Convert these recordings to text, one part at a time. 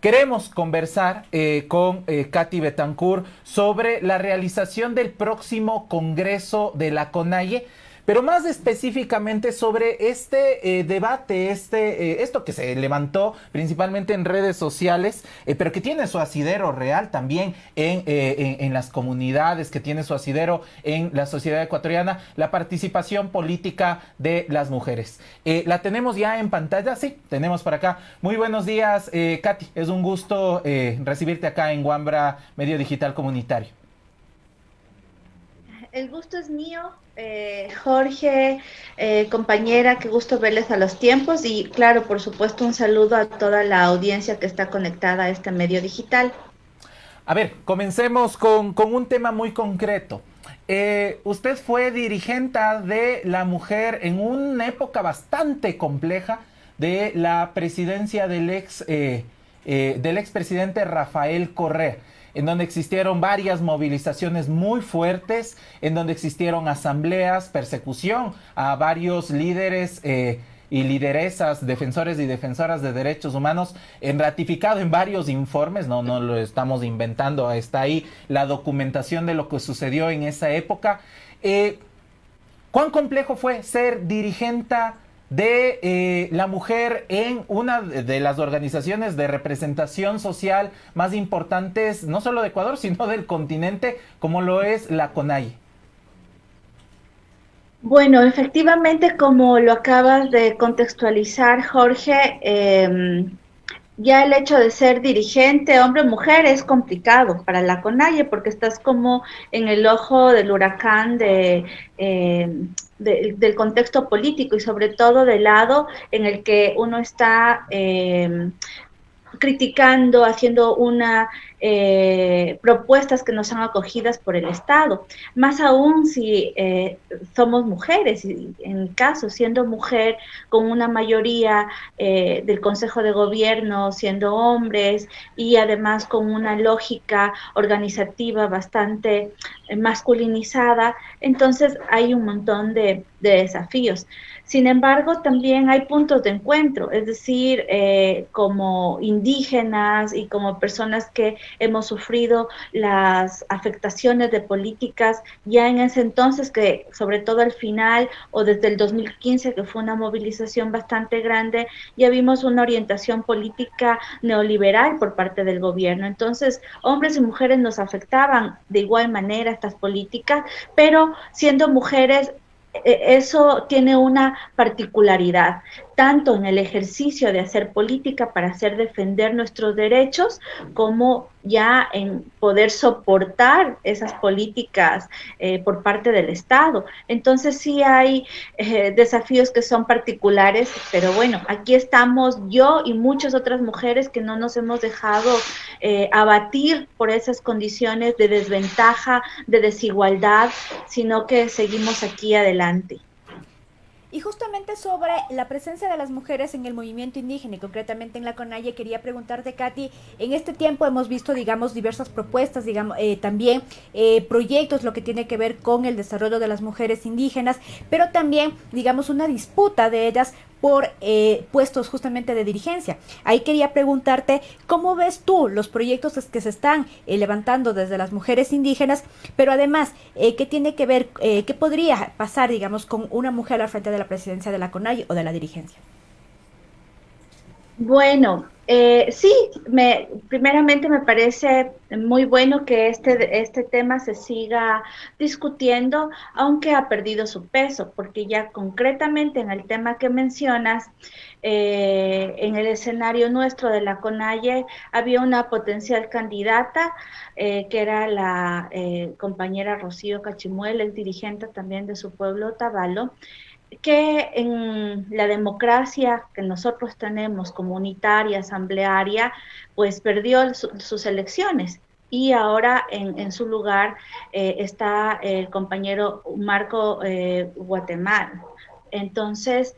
Queremos conversar con Katy Betancourt sobre la realización del próximo Congreso de la CONAIE, pero más específicamente sobre este debate, esto que se levantó principalmente en redes sociales, pero que tiene su asidero real también en las comunidades, que tiene su asidero en la sociedad ecuatoriana, la participación política de las mujeres. ¿La tenemos ya en pantalla? Sí, tenemos por acá. Muy buenos días, Katy. Es un gusto recibirte acá en Wambra Medio Digital Comunitario. El gusto es mío, Jorge, compañera, qué gusto verles a los tiempos y claro, por supuesto, un saludo a toda la audiencia que está conectada a este medio digital. A ver, comencemos con un tema muy concreto. Usted fue dirigente de la mujer en una época bastante compleja de la presidencia del expresidente Rafael Correa, en donde existieron varias movilizaciones muy fuertes, en donde existieron asambleas, persecución a varios líderes y lideresas, defensores y defensoras de derechos humanos, ratificado en varios informes, no lo estamos inventando, está ahí la documentación de lo que sucedió en esa época. ¿Cuán complejo fue ser dirigente de la mujer en una de las organizaciones de representación social más importantes, no solo de Ecuador, sino del continente, como lo es la CONAIE? Bueno, efectivamente, como lo acabas de contextualizar, Jorge, ya el hecho de ser dirigente, hombre o mujer, es complicado para la CONAIE porque estás como en el ojo del huracán del contexto político y sobre todo del lado en el que uno está criticando, haciendo propuestas que no son acogidas por el Estado. Más aún si somos mujeres, y en mi caso, siendo mujer con una mayoría del Consejo de Gobierno, siendo hombres y además con una lógica organizativa bastante masculinizada, entonces hay un montón de desafíos. Sin embargo, también hay puntos de encuentro, es decir, como indígenas y como personas que hemos sufrido las afectaciones de políticas ya en ese entonces, que sobre todo al final o desde el 2015, que fue una movilización bastante grande, ya vimos una orientación política neoliberal por parte del gobierno. Entonces, hombres y mujeres nos afectaban de igual manera estas políticas, pero siendo mujeres eso tiene una particularidad, tanto en el ejercicio de hacer política para hacer defender nuestros derechos, como ya en poder soportar esas políticas por parte del Estado. Entonces sí hay desafíos que son particulares, pero bueno, aquí estamos yo y muchas otras mujeres que no nos hemos dejado abatir por esas condiciones de desventaja, de desigualdad, sino que seguimos aquí adelante. Y justamente sobre la presencia de las mujeres en el movimiento indígena y concretamente en la CONAIE, quería preguntarte, Katy, en este tiempo hemos visto, digamos, diversas propuestas, digamos, también proyectos, lo que tiene que ver con el desarrollo de las mujeres indígenas, pero también, digamos, una disputa de ellas por puestos justamente de dirigencia. Ahí quería preguntarte, ¿cómo ves tú los proyectos que se están levantando desde las mujeres indígenas? Pero además, ¿qué tiene que ver, qué podría pasar, digamos, con una mujer al frente de la presidencia de la CONAIE o de la dirigencia? Bueno, sí, primeramente me parece muy bueno que este tema se siga discutiendo, aunque ha perdido su peso, porque ya concretamente en el tema que mencionas, en el escenario nuestro de la CONAIE había una potencial candidata, que era la compañera Rocío Cachimuel, el dirigente también de su pueblo Otavalo, que en la democracia que nosotros tenemos, comunitaria, asamblearia, pues perdió sus elecciones. Y ahora en su lugar está el compañero Marco Guatemala. Entonces,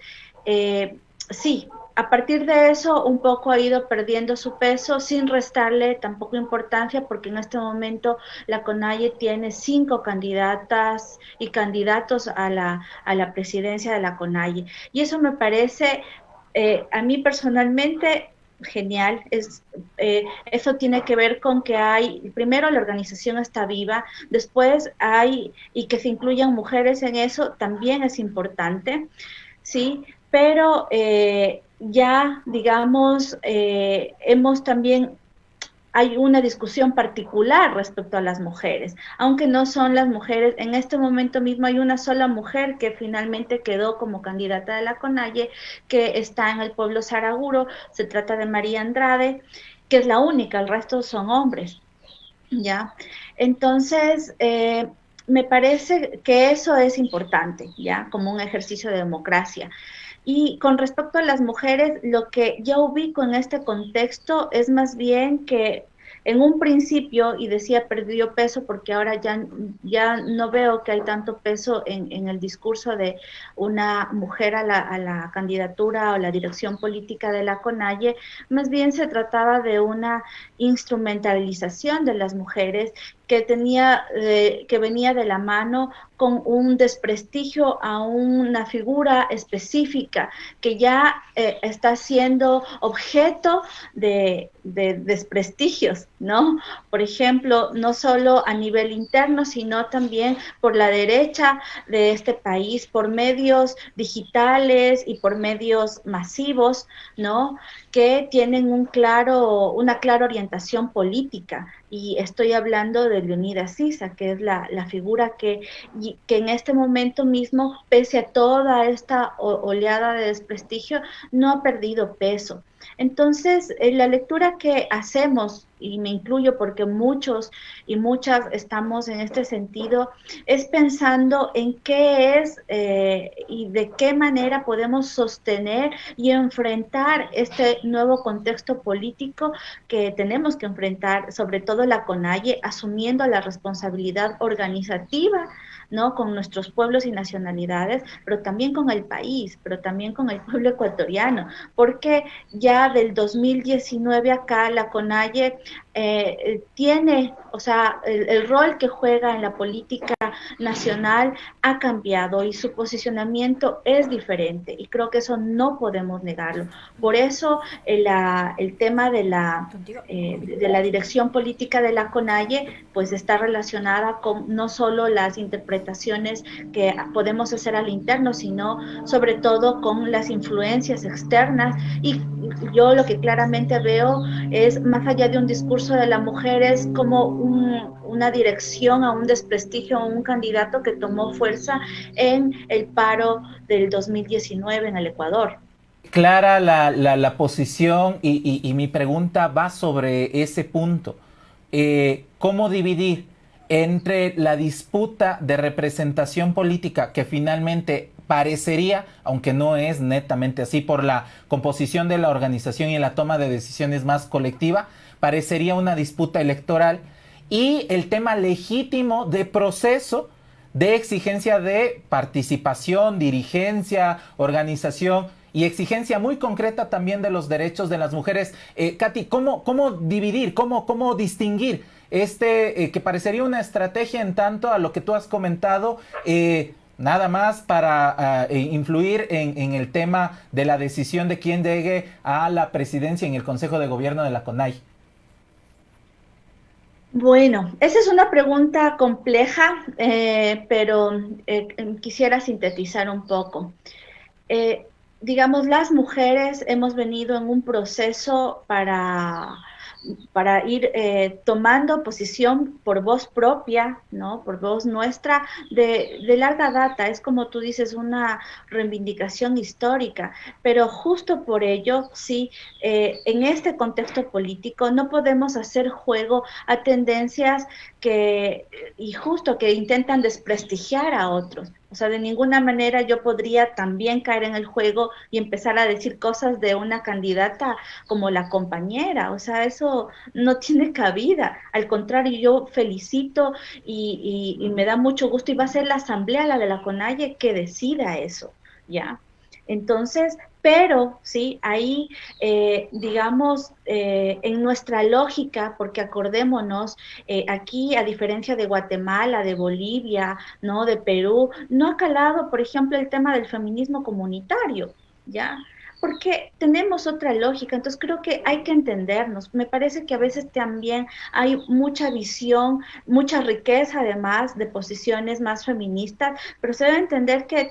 sí, a partir de eso un poco ha ido perdiendo su peso sin restarle tampoco importancia, porque en este momento la CONAIE tiene 5 candidatas y candidatos a la presidencia de la CONAIE. Y eso me parece, a mí personalmente, genial. Eso tiene que ver con que primero la organización está viva, después y que se incluyan mujeres en eso también es importante, ¿sí? Pero ya, digamos, hemos también hay una discusión particular respecto a las mujeres, aunque no son las mujeres, en este momento mismo hay una sola mujer que finalmente quedó como candidata de la CONAIE, que está en el pueblo Saraguro, se trata de María Andrade, que es la única, el resto son hombres, ¿ya? Entonces, me parece que eso es importante, ¿ya? Como un ejercicio de democracia. Y con respecto a las mujeres, lo que yo ubico en este contexto es más bien que en un principio, y decía perdió peso porque ahora ya no veo que hay tanto peso en el discurso de una mujer a la candidatura o la dirección política de la CONAIE, más bien se trataba de una instrumentalización de las mujeres que venía de la mano con un desprestigio a una figura específica que ya está siendo objeto de desprestigios, ¿no? Por ejemplo, no solo a nivel interno, sino también por la derecha de este país, por medios digitales y por medios masivos, ¿no? Que tienen una clara orientación política. Y estoy hablando de Leonidas Sisa, que es la figura que en este momento mismo, pese a toda esta oleada de desprestigio, no ha perdido peso. Entonces, la lectura que hacemos, y me incluyo porque muchos y muchas estamos en este sentido, es pensando en qué es y de qué manera podemos sostener y enfrentar este nuevo contexto político que tenemos que enfrentar, sobre todo la CONAIE, asumiendo la responsabilidad organizativa, ¿no? Con nuestros pueblos y nacionalidades, pero también con el país, pero también con el pueblo ecuatoriano, porque ya del 2019 acá la CONAIE tiene, o sea, el rol que juega en la política nacional ha cambiado y su posicionamiento es diferente y creo que eso no podemos negarlo. Por eso el tema de la dirección política de la CONAIE pues está relacionada con no solo las interpretaciones que podemos hacer al interno, sino sobre todo con las influencias externas y yo lo que claramente veo es más allá de un discurso de la mujer es como una dirección a un desprestigio a un candidato que tomó fuerza en el paro del 2019 en el Ecuador. Clara la posición y mi pregunta va sobre ese punto. ¿Cómo dividir entre la disputa de representación política que finalmente parecería, aunque no es netamente así por la composición de la organización y la toma de decisiones más colectiva, parecería una disputa electoral y el tema legítimo de proceso de exigencia de participación, dirigencia, organización y exigencia muy concreta también de los derechos de las mujeres? Katy, ¿cómo dividir, cómo distinguir que parecería una estrategia en tanto a lo que tú has comentado, nada más para influir en el tema de la decisión de quién llegue a la presidencia en el Consejo de Gobierno de la CONAIE? Bueno, esa es una pregunta compleja, pero quisiera sintetizar un poco. Digamos, las mujeres hemos venido en un proceso para ir tomando posición por voz propia, ¿no? Por voz nuestra, de larga data. Es como tú dices, una reivindicación histórica, pero justo por ello, sí, en este contexto político no podemos hacer juego a tendencias que intentan desprestigiar a otros. O sea, de ninguna manera yo podría también caer en el juego y empezar a decir cosas de una candidata como la compañera. O sea, eso no tiene cabida. Al contrario, yo felicito y me da mucho gusto y va a ser la asamblea, la de la CONAIE, que decida eso, ¿ya? Entonces, pero sí, ahí, digamos, en nuestra lógica, porque acordémonos, aquí, a diferencia de Guatemala, de Bolivia, ¿no? De Perú, no ha calado, por ejemplo, el tema del feminismo comunitario, ¿ya? porque tenemos otra lógica. Entonces creo que hay que entendernos. Me parece que a veces también hay mucha visión, mucha riqueza además de posiciones más feministas, pero se debe entender que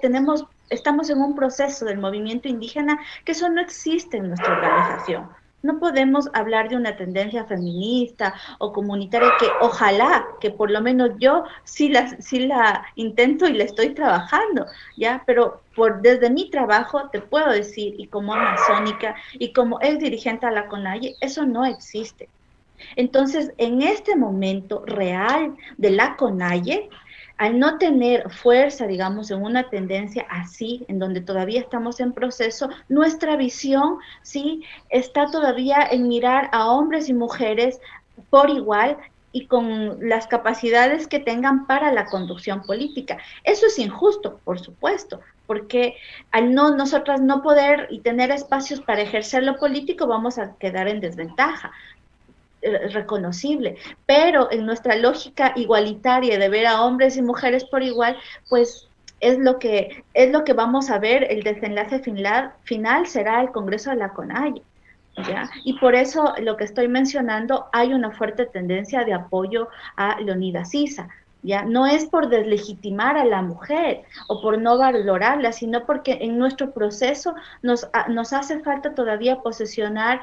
estamos en un proceso del movimiento indígena que eso no existe en nuestra organización. No podemos hablar de una tendencia feminista o comunitaria que ojalá, que por lo menos yo sí la intento y la estoy trabajando, ¿ya? Pero desde mi trabajo te puedo decir, y como amazónica, y como ex dirigente a la CONAIE, eso no existe. Entonces, en este momento real de la CONAIE, al no tener fuerza, digamos, en una tendencia así, en donde todavía estamos en proceso, nuestra visión, sí, está todavía en mirar a hombres y mujeres por igual y con las capacidades que tengan para la conducción política. Eso es injusto, por supuesto, porque al nosotras no poder y tener espacios para ejercer lo político, vamos a quedar en desventaja reconocible, pero en nuestra lógica igualitaria de ver a hombres y mujeres por igual, pues es lo que vamos a ver. El desenlace final será el Congreso de la CONAIE, ¿ya? Y por eso lo que estoy mencionando, hay una fuerte tendencia de apoyo a Leonidas Sisa. ¿Ya? No es por deslegitimar a la mujer o por no valorarla, sino porque en nuestro proceso nos hace falta todavía posesionar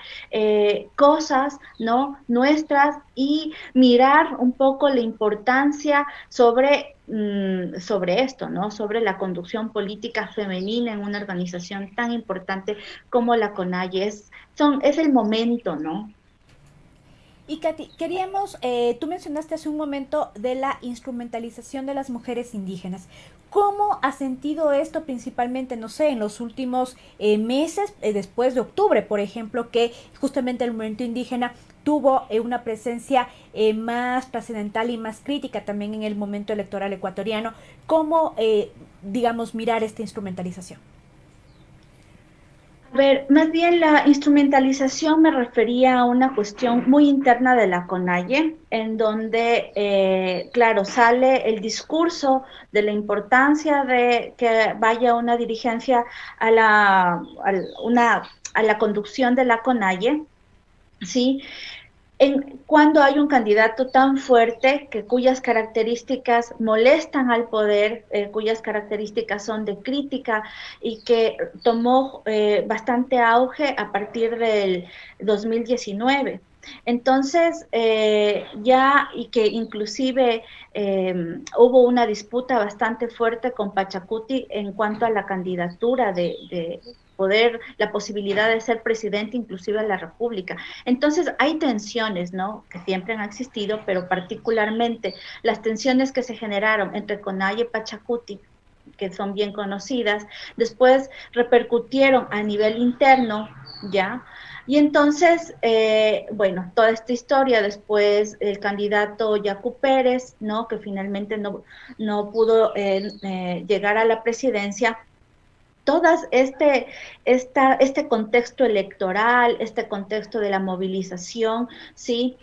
cosas, ¿no?, nuestras, y mirar un poco la importancia sobre esto, ¿no?, sobre la conducción política femenina en una organización tan importante como la CONAIE. Es el momento, ¿no? Y Katy, queríamos, tú mencionaste hace un momento de la instrumentalización de las mujeres indígenas. ¿Cómo has sentido esto principalmente, no sé, en los últimos meses, después de octubre, por ejemplo, que justamente el movimiento indígena tuvo una presencia más trascendental y más crítica también en el momento electoral ecuatoriano? ¿Cómo, digamos, mirar esta instrumentalización? A ver, más bien la instrumentalización me refería a una cuestión muy interna de la CONAIE, en donde, claro, sale el discurso de la importancia de que vaya una dirigencia a la conducción de la CONAIE, ¿sí? Cuando hay un candidato tan fuerte cuyas características molestan al poder, cuyas características son de crítica y que tomó bastante auge a partir del 2019. Entonces, y que inclusive hubo una disputa bastante fuerte con Pachacuti en cuanto a la candidatura de poder, la posibilidad de ser presidente inclusive de la República. Entonces hay tensiones, ¿no?, que siempre han existido, pero particularmente las tensiones que se generaron entre CONAIE y Pachacuti, que son bien conocidas, después repercutieron a nivel interno, ¿ya? Y entonces, bueno, toda esta historia, después el candidato Yacu Pérez, ¿no?, que finalmente no pudo llegar a la presidencia. Todas este contexto electoral, este contexto de la movilización, ¿sí?,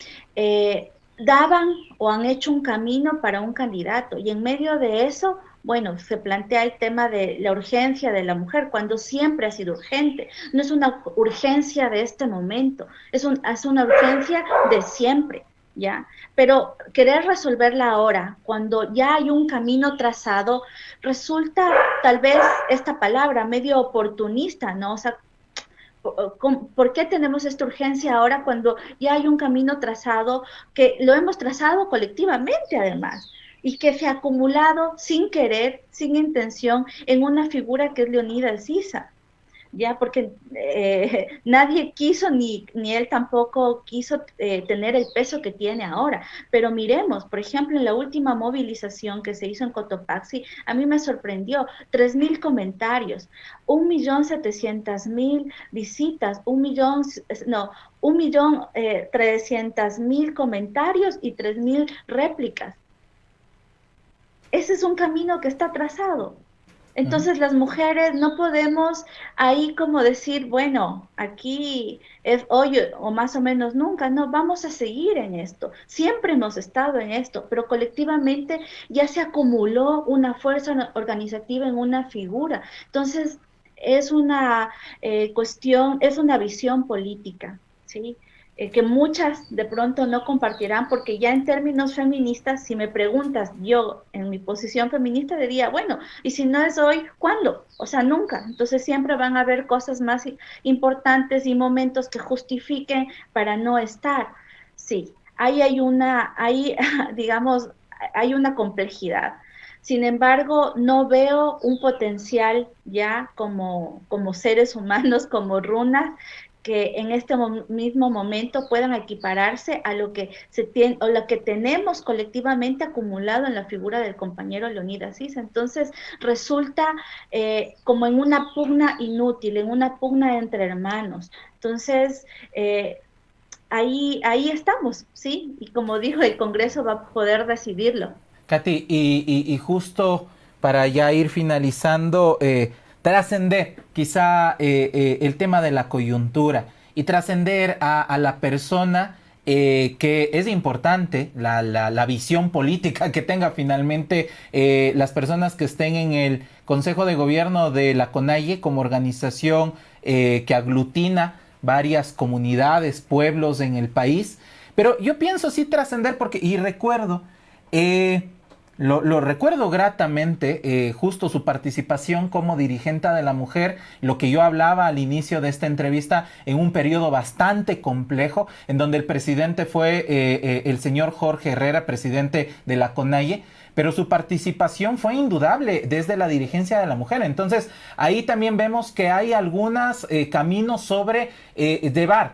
daban o han hecho un camino para un candidato, y en medio de eso, bueno, se plantea el tema de la urgencia de la mujer, cuando siempre ha sido urgente. No es una urgencia de este momento, es una urgencia de siempre, ¿ya? Pero querer resolverla ahora, cuando ya hay un camino trazado, resulta tal vez esta palabra medio oportunista, ¿no? O sea, ¿por qué tenemos esta urgencia ahora cuando ya hay un camino trazado, que lo hemos trazado colectivamente además, y que se ha acumulado sin querer, sin intención, en una figura que es Leonidas Sisa? Ya, porque nadie quiso, ni él tampoco quiso tener el peso que tiene ahora. Pero miremos, por ejemplo, en la última movilización que se hizo en Cotopaxi, a mí me sorprendió, 3,000 comentarios, 1,700,000 visitas, 1,300,000 comentarios y 3,000 réplicas. Ese es un camino que está trazado. Entonces las mujeres no podemos ahí como decir, bueno, aquí es hoy o más o menos nunca. No, vamos a seguir en esto. Siempre hemos estado en esto, pero colectivamente ya se acumuló una fuerza organizativa en una figura. Entonces es una cuestión, es una visión política, ¿sí? Que muchas de pronto no compartirán, porque ya en términos feministas, si me preguntas, yo en mi posición feminista diría, bueno, y si no es hoy, ¿cuándo? O sea, nunca. Entonces siempre van a haber cosas más importantes y momentos que justifiquen para no estar. Sí, ahí digamos, hay una complejidad. Sin embargo, no veo un potencial ya como seres humanos, como runas, que en este mismo momento puedan equipararse a lo que se tiene o lo que tenemos colectivamente acumulado en la figura del compañero Leonidas Issa. Entonces resulta como en una pugna inútil, en una pugna entre hermanos. Entonces ahí estamos, ¿sí? Y como dijo, el Congreso va a poder decidirlo. Katy, y justo para ya ir finalizando, trascender quizá el tema de la coyuntura y trascender a la persona, que es importante, la visión política que tenga finalmente las personas que estén en el Consejo de Gobierno de la CONAIE como organización que aglutina varias comunidades, pueblos en el país. Pero yo pienso sí trascender porque, y recuerdo, lo recuerdo gratamente, justo su participación como dirigente de la mujer, lo que yo hablaba al inicio de esta entrevista, en un periodo bastante complejo, en donde el presidente fue el señor Jorge Herrera, presidente de la CONAIE, pero su participación fue indudable desde la dirigencia de la mujer. Entonces, ahí también vemos que hay algunos caminos sobre deber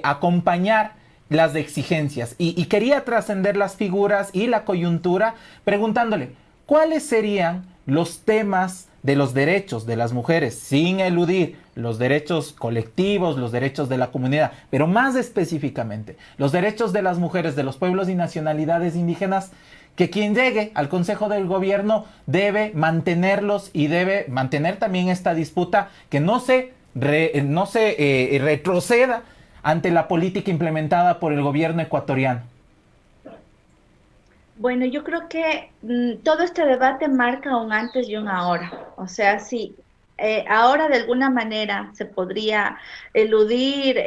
acompañar las exigencias, y quería trascender las figuras y la coyuntura preguntándole cuáles serían los temas de los derechos de las mujeres, sin eludir los derechos colectivos, los derechos de la comunidad, pero más específicamente los derechos de las mujeres de los pueblos y nacionalidades indígenas, que quien llegue al Consejo del Gobierno debe mantenerlos y debe mantener también esta disputa, que no se retroceda ante la política implementada por el gobierno ecuatoriano. Bueno, yo creo que todo este debate marca un antes y un ahora. O sea, sí, ahora de alguna manera se podría eludir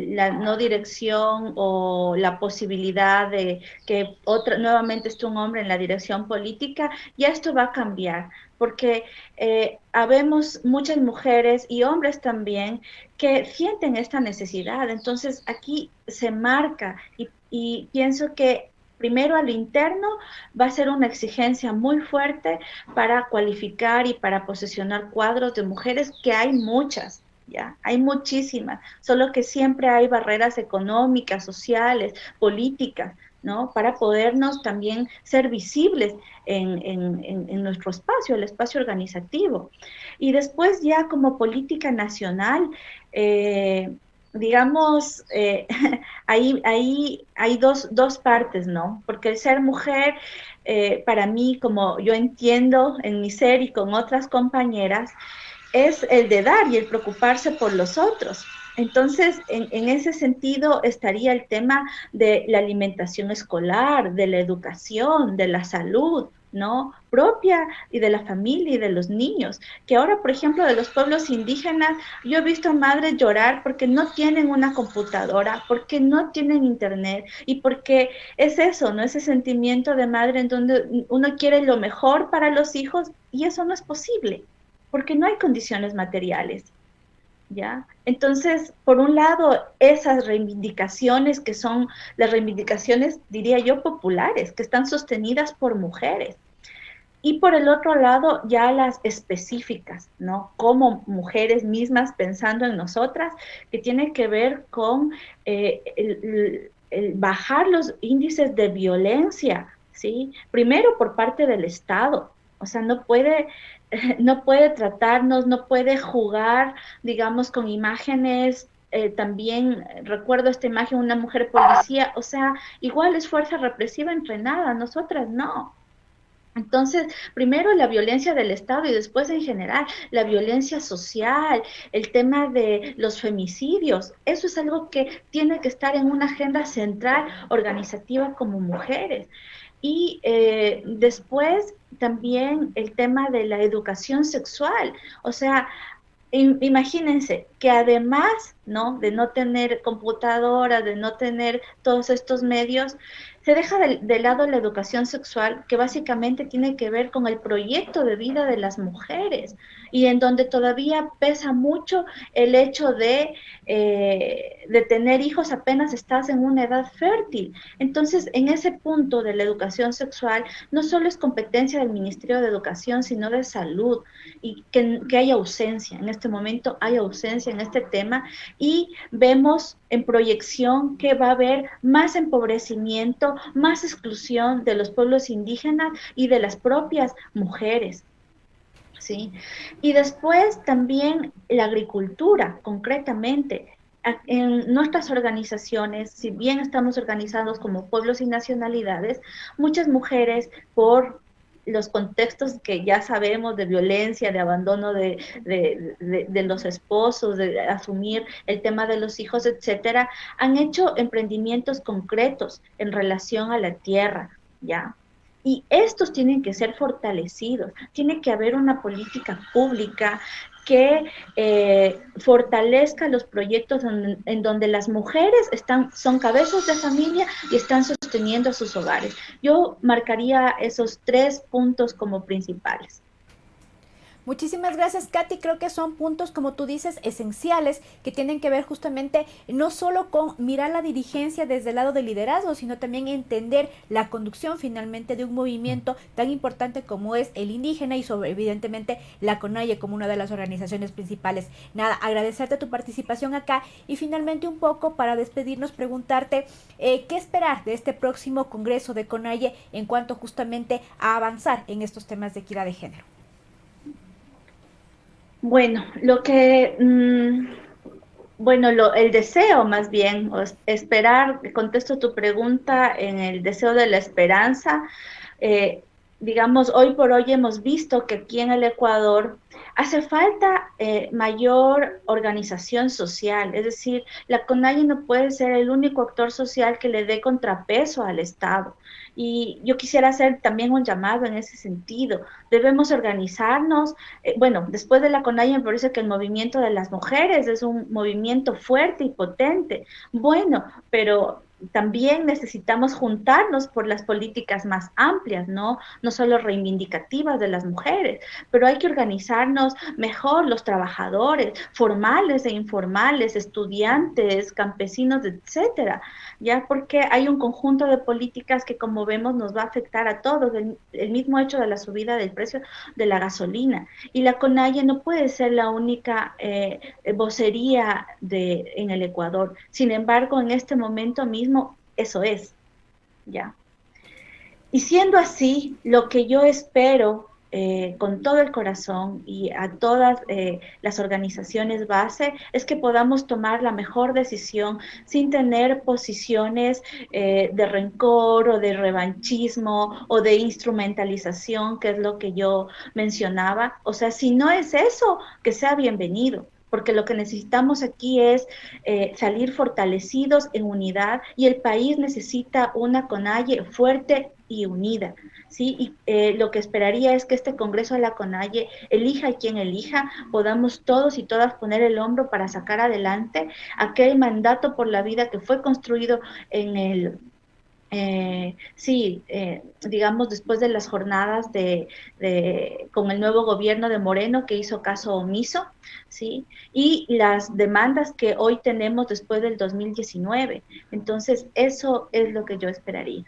la no dirección o la posibilidad de que nuevamente esté un hombre en la dirección política, ya esto va a cambiar, porque habemos muchas mujeres y hombres también que sienten esta necesidad. Entonces aquí se marca y pienso que primero al interno va a ser una exigencia muy fuerte para cualificar y para posicionar cuadros de mujeres, que hay muchas, ya, hay muchísimas, solo que siempre hay barreras económicas, sociales, políticas, ¿no? Para podernos también ser visibles en nuestro espacio, el espacio organizativo. Y después ya como política nacional, digamos, ahí hay dos partes, ¿no? Porque el ser mujer, para mí, como yo entiendo en mi ser y con otras compañeras, es el de dar y el preocuparse por los otros. Entonces, en ese sentido estaría el tema de la alimentación escolar, de la educación, de la salud, ¿no? Propia y de la familia y de los niños, que ahora, por ejemplo, de los pueblos indígenas, yo he visto madres llorar porque no tienen una computadora, porque no tienen internet, y porque es eso, ¿no? Ese sentimiento de madre en donde uno quiere lo mejor para los hijos, y eso no es posible, porque no hay condiciones materiales. ¿Ya? Entonces, por un lado, esas reivindicaciones que son las reivindicaciones, diría yo, populares, que están sostenidas por mujeres. Y por el otro lado, ya las específicas, ¿no? Como mujeres mismas pensando en nosotras, que tiene que ver con el bajar los índices de violencia, ¿sí? Primero por parte del Estado. O sea, no puede tratarnos, no puede jugar, digamos, con imágenes. También recuerdo esta imagen, una mujer policía, o sea, igual es fuerza represiva entrenada, nosotras no. Entonces, primero la violencia del Estado y después en general la violencia social, el tema de los femicidios, eso es algo que tiene que estar en una agenda central organizativa como mujeres. Y después también el tema de la educación sexual, o sea, Imagínense que además, ¿no?, de no tener computadora, de no tener todos estos medios, se deja de lado la educación sexual, que básicamente tiene que ver con el proyecto de vida de las mujeres, y en donde todavía pesa mucho el hecho de tener hijos apenas estás en una edad fértil. Entonces, en ese punto de la educación sexual, no solo es competencia del Ministerio de Educación, sino de Salud, y que hay ausencia. En este momento hay ausencia en este tema, y vemos en proyección que va a haber más empobrecimiento, más exclusión de los pueblos indígenas y de las propias mujeres. ¿Sí? Y después también la agricultura, concretamente. En nuestras organizaciones, si bien estamos organizados como pueblos y nacionalidades, muchas mujeres, por los contextos que ya sabemos de violencia, de abandono de los esposos, de asumir el tema de los hijos, etcétera, han hecho emprendimientos concretos en relación a la tierra, ¿ya? Y estos tienen que ser fortalecidos, tiene que haber una política pública que fortalezca los proyectos en donde las mujeres son cabezas de familia y están sosteniendo sus hogares. Yo marcaría esos 3 puntos como principales. Muchísimas gracias, Katy. Creo que son puntos, como tú dices, esenciales, que tienen que ver justamente no solo con mirar la dirigencia desde el lado del liderazgo, sino también entender la conducción finalmente de un movimiento tan importante como es el indígena, y sobre, evidentemente, la CONAIE como una de las organizaciones principales. Nada, agradecerte tu participación acá, y finalmente un poco para despedirnos, preguntarte qué esperar de este próximo Congreso de CONAIE en cuanto justamente a avanzar en estos temas de equidad de género. Bueno, el deseo más bien, esperar, contesto tu pregunta en el deseo de la esperanza. Digamos, hoy por hoy hemos visto que aquí en el Ecuador hace falta mayor organización social, es decir, la CONAIE no puede ser el único actor social que le dé contrapeso al Estado. Y yo quisiera hacer también un llamado en ese sentido. Debemos organizarnos. Después de la CONAIE me parece que el movimiento de las mujeres es un movimiento fuerte y potente. Bueno, pero también necesitamos juntarnos por las políticas más amplias, ¿no? No solo reivindicativas de las mujeres, pero hay que organizarnos mejor los trabajadores, formales e informales, estudiantes, campesinos, etcétera, ya, porque hay un conjunto de políticas que, como vemos, nos va a afectar a todos, el mismo hecho de la subida del precio de la gasolina, y la CONAIE no puede ser la única vocería en el Ecuador. Sin embargo, en este momento mismo, eso es, ¿ya? Y siendo así, lo que yo espero con todo el corazón y a todas las organizaciones base es que podamos tomar la mejor decisión sin tener posiciones de rencor o de revanchismo o de instrumentalización, que es lo que yo mencionaba. O sea, si no es eso, que sea bienvenido, porque lo que necesitamos aquí es salir fortalecidos en unidad, y el país necesita una CONAIE fuerte y unida, ¿sí? Y lo que esperaría es que este Congreso de la CONAIE, elija a quien elija, podamos todos y todas poner el hombro para sacar adelante aquel mandato por la vida que fue construido en el digamos, después de las jornadas con el nuevo gobierno de Moreno, que hizo caso omiso, ¿sí? Y las demandas que hoy tenemos después del 2019. Entonces, eso es lo que yo esperaría.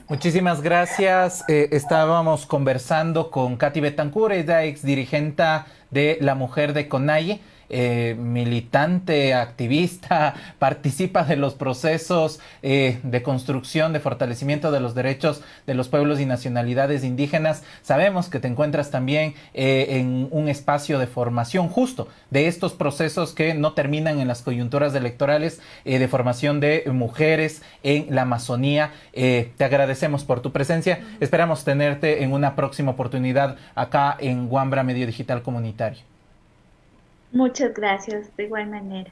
Muchísimas gracias. Estábamos conversando con Katy Betancur, ella ex dirigente de la Mujer de CONAIE. Militante, activista, participa de los procesos de construcción, de fortalecimiento de los derechos de los pueblos y nacionalidades indígenas. Sabemos que te encuentras también en un espacio de formación justo de estos procesos que no terminan en las coyunturas electorales, de formación de mujeres en la Amazonía. Te agradecemos por tu presencia. Esperamos tenerte en una próxima oportunidad acá en Wambra Medio Digital Comunitario. Muchas gracias, de igual manera.